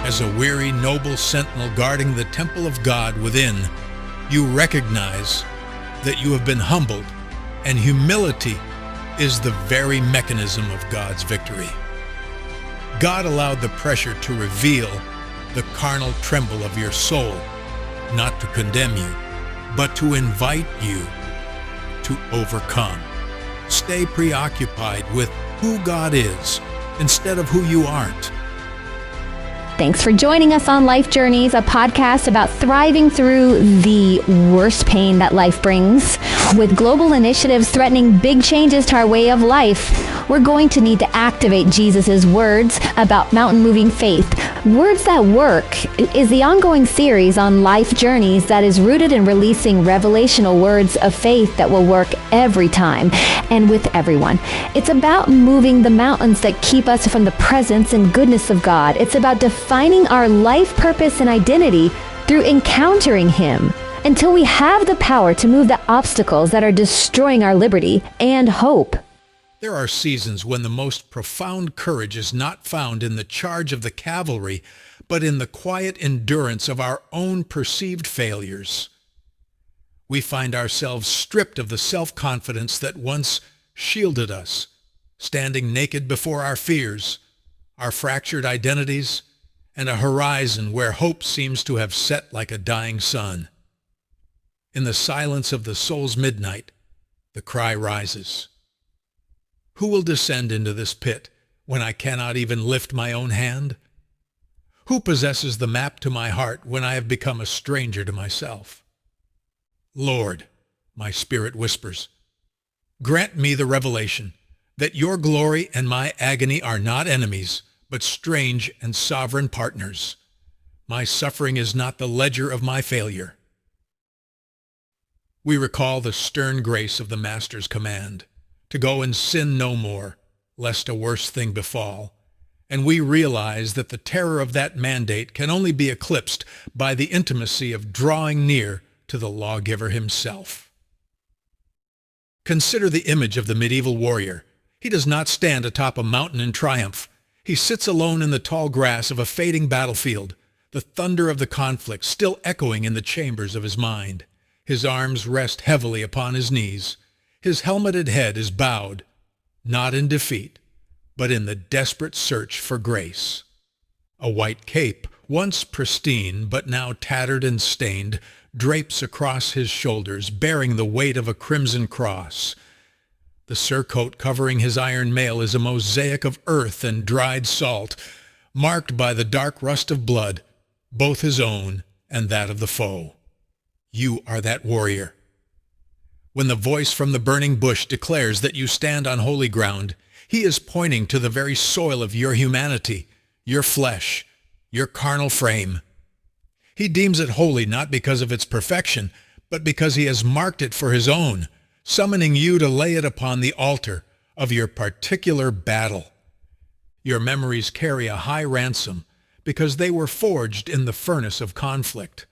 As a weary, noble sentinel guarding the temple of God within, you recognize that you have been humbled, and humility is the very mechanism of God's victory. God allowed the pressure to reveal the carnal tremble of your soul, not to condemn you, but to invite you to overcome. Stay preoccupied with who God is instead of who you aren't. Thanks for joining us on Life Journeys, a podcast about thriving through the worst pain that life brings. With global initiatives threatening big changes to our way of life, we're going to need to activate Jesus' words about mountain-moving faith. Words That Work is the ongoing series on Life Journeys that is rooted in releasing revelational words of faith that will work every time and with everyone. It's about moving the mountains that keep us from the presence and goodness of God. It's about defining our life purpose and identity through encountering Him until we have the power to move the obstacles that are destroying our liberty and hope. There are seasons when the most profound courage is not found in the charge of the cavalry, but in the quiet endurance of our own perceived failures. We find ourselves stripped of the self-confidence that once shielded us, standing naked before our fears, our fractured identities, and a horizon where hope seems to have set like a dying sun. In the silence of the soul's midnight, the cry rises. Who will descend into this pit when I cannot even lift my own hand? Who possesses the map to my heart when I have become a stranger to myself? Lord, my spirit whispers, grant me the revelation that your glory and my agony are not enemies, but strange and sovereign partners. My suffering is not the ledger of my failure. We recall the stern grace of the Master's command to go and sin no more, lest a worse thing befall. And we realize that the terror of that mandate can only be eclipsed by the intimacy of drawing near to the lawgiver himself. Consider the image of the medieval warrior. He does not stand atop a mountain in triumph. He sits alone in the tall grass of a fading battlefield, the thunder of the conflict still echoing in the chambers of his mind. His arms rest heavily upon his knees. His helmeted head is bowed, not in defeat, but in the desperate search for grace. A white cape, once pristine but now tattered and stained, drapes across his shoulders, bearing the weight of a crimson cross. The surcoat covering his iron mail is a mosaic of earth and dried salt, marked by the dark rust of blood, both his own and that of the foe. You are that warrior. When the voice from the burning bush declares that you stand on holy ground, he is pointing to the very soil of your humanity, your flesh, your carnal frame. He deems it holy not because of its perfection, but because he has marked it for his own, summoning you to lay it upon the altar of your particular battle. Your memories carry a high ransom because they were forged in the furnace of conflict.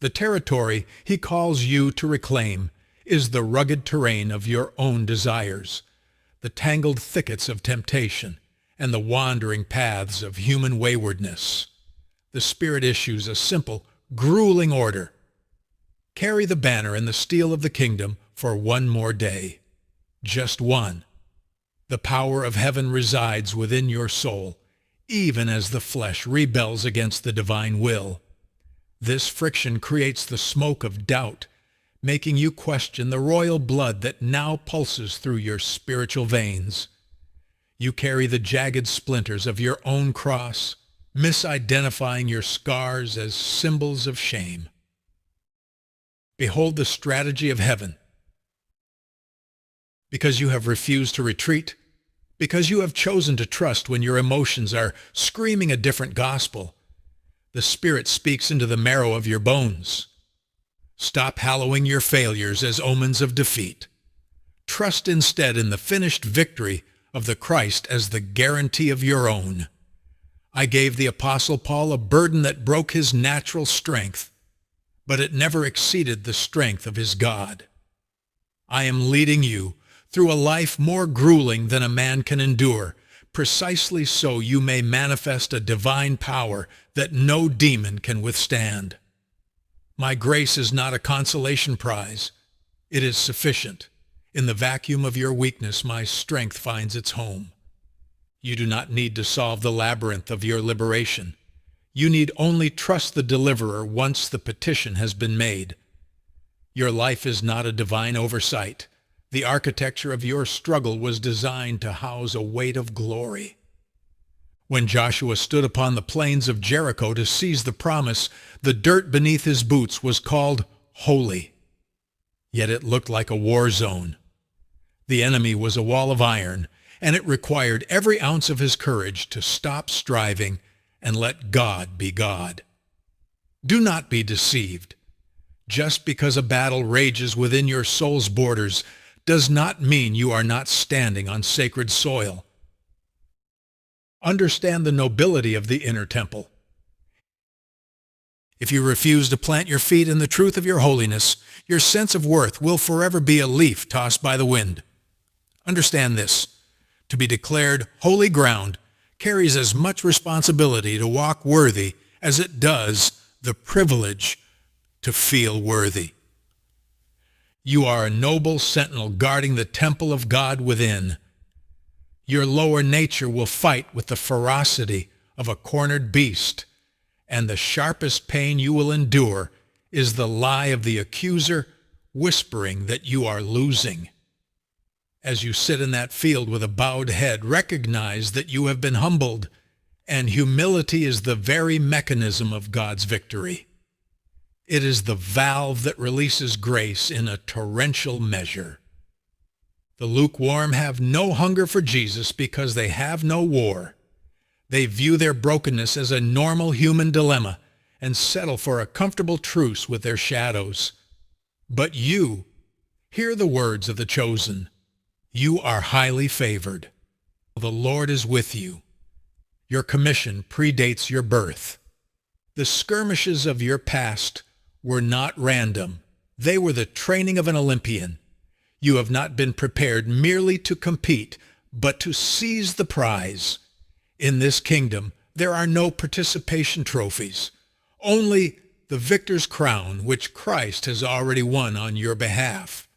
The territory he calls you to reclaim is the rugged terrain of your own desires, the tangled thickets of temptation, and the wandering paths of human waywardness. The Spirit issues a simple, grueling order. Carry the banner and the steel of the kingdom for one more day. Just one. The power of heaven resides within your soul, even as the flesh rebels against the divine will. This friction creates the smoke of doubt, making you question the royal blood that now pulses through your spiritual veins. You carry the jagged splinters of your own cross, misidentifying your scars as symbols of shame. Behold the strategy of heaven. Because you have refused to retreat, because you have chosen to trust when your emotions are screaming a different gospel, the Spirit speaks into the marrow of your bones. Stop hallowing your failures as omens of defeat. Trust instead in the finished victory of the Christ as the guarantee of your own. I gave the Apostle Paul a burden that broke his natural strength, but it never exceeded the strength of his God. I am leading you through a life more grueling than a man can endure, precisely so you may manifest a divine power that no demon can withstand. My grace is not a consolation prize. It is sufficient. In the vacuum of your weakness, my strength finds its home. You do not need to solve the labyrinth of your liberation. You need only trust the deliverer once the petition has been made. Your life is not a divine oversight. The architecture of your struggle was designed to house a weight of glory. When Joshua stood upon the plains of Jericho to seize the promise, the dirt beneath his boots was called holy. Yet it looked like a war zone. The enemy was a wall of iron, and it required every ounce of his courage to stop striving and let God be God. Do not be deceived. Just because a battle rages within your soul's borders does not mean you are not standing on sacred soil. Understand the nobility of the inner temple. If you refuse to plant your feet in the truth of your holiness, your sense of worth will forever be a leaf tossed by the wind. Understand this. To be declared holy ground carries as much responsibility to walk worthy as it does the privilege to feel worthy. You are a noble sentinel guarding the temple of God within. Your lower nature will fight with the ferocity of a cornered beast, and the sharpest pain you will endure is the lie of the accuser whispering that you are losing. As you sit in that field with a bowed head, recognize that you have been humbled, and humility is the very mechanism of God's victory. It is the valve that releases grace in a torrential measure. The lukewarm have no hunger for Jesus because they have no war. They view their brokenness as a normal human dilemma and settle for a comfortable truce with their shadows. But you, hear the words of the chosen. You are highly favored. The Lord is with you. Your commission predates your birth. The skirmishes of your past were not random. They were the training of an Olympian. You have not been prepared merely to compete, but to seize the prize. In this kingdom, there are no participation trophies, only the victor's crown which Christ has already won on your behalf.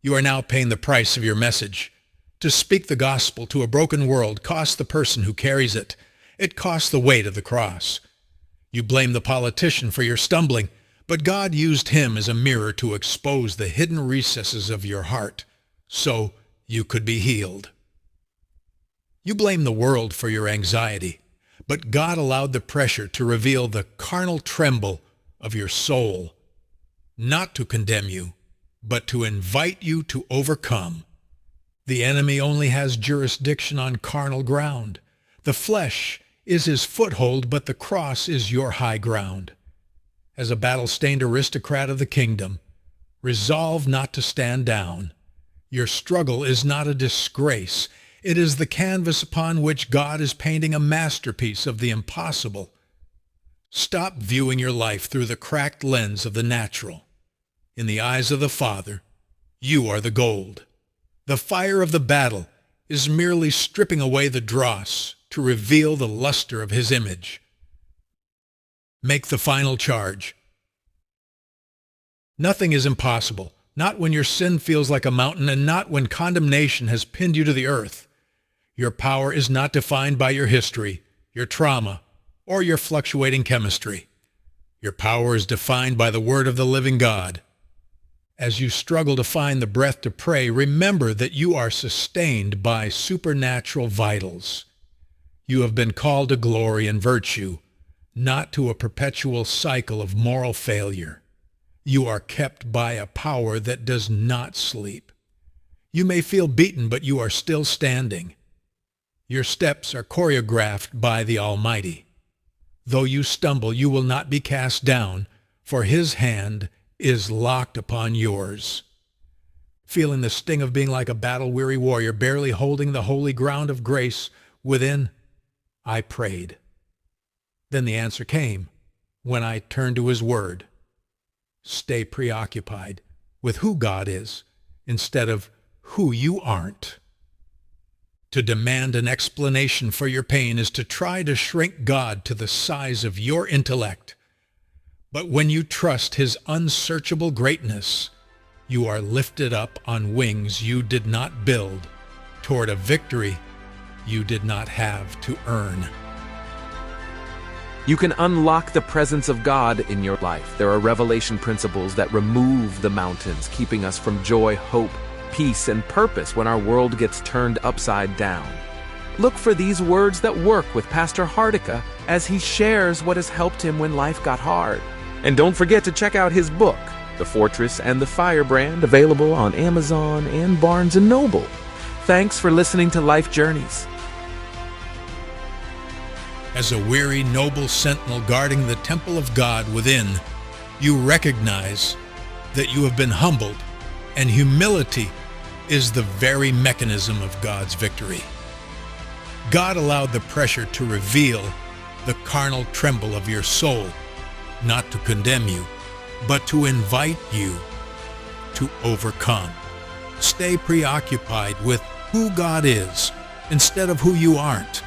You are now paying the price of your message. To speak the gospel to a broken world costs the person who carries it. It costs the weight of the cross. You blame the politician for your stumbling, but God used him as a mirror to expose the hidden recesses of your heart, so you could be healed. You blame the world for your anxiety, but God allowed the pressure to reveal the carnal tremble of your soul, not to condemn you, but to invite you to overcome. The enemy only has jurisdiction on carnal ground. The flesh is his foothold, but the cross is your high ground. As a battle-stained aristocrat of the kingdom, resolve not to stand down. Your struggle is not a disgrace. It is the canvas upon which God is painting a masterpiece of the impossible. Stop viewing your life through the cracked lens of the natural. In the eyes of the Father, you are the gold. The fire of the battle is merely stripping away the dross to reveal the luster of his image. Make the final charge. Nothing is impossible, not when your sin feels like a mountain and not when condemnation has pinned you to the earth. Your power is not defined by your history, your trauma, or your fluctuating chemistry. Your power is defined by the word of the living God. As you struggle to find the breath to pray, remember that you are sustained by supernatural vitals. You have been called to glory and virtue, not to a perpetual cycle of moral failure. You are kept by a power that does not sleep. You may feel beaten, but you are still standing. Your steps are choreographed by the Almighty. Though you stumble, you will not be cast down, for his hand is locked upon yours. Feeling the sting of being like a battle-weary warrior, barely holding the holy ground of grace within, I prayed. Then the answer came when I turned to his word. Stay preoccupied with who God is instead of who you aren't. To demand an explanation for your pain is to try to shrink God to the size of your intellect. But when you trust his unsearchable greatness, you are lifted up on wings you did not build toward a victory you did not have to earn. You can unlock the presence of God in your life. There are revelation principles that remove the mountains, keeping us from joy, hope, peace, and purpose when our world gets turned upside down. Look for these words that work with Pastor Hardika as he shares what has helped him when life got hard. And don't forget to check out his book, The Fortress and the Firebrand, available on Amazon and Barnes & Noble. Thanks for listening to Life Journeys. As a weary, noble sentinel guarding the temple of God within, you recognize that you have been humbled, and humility is the very mechanism of God's victory. God allowed the pressure to reveal the carnal tremble of your soul, not to condemn you, but to invite you to overcome. Stay preoccupied with who God is instead of who you aren't.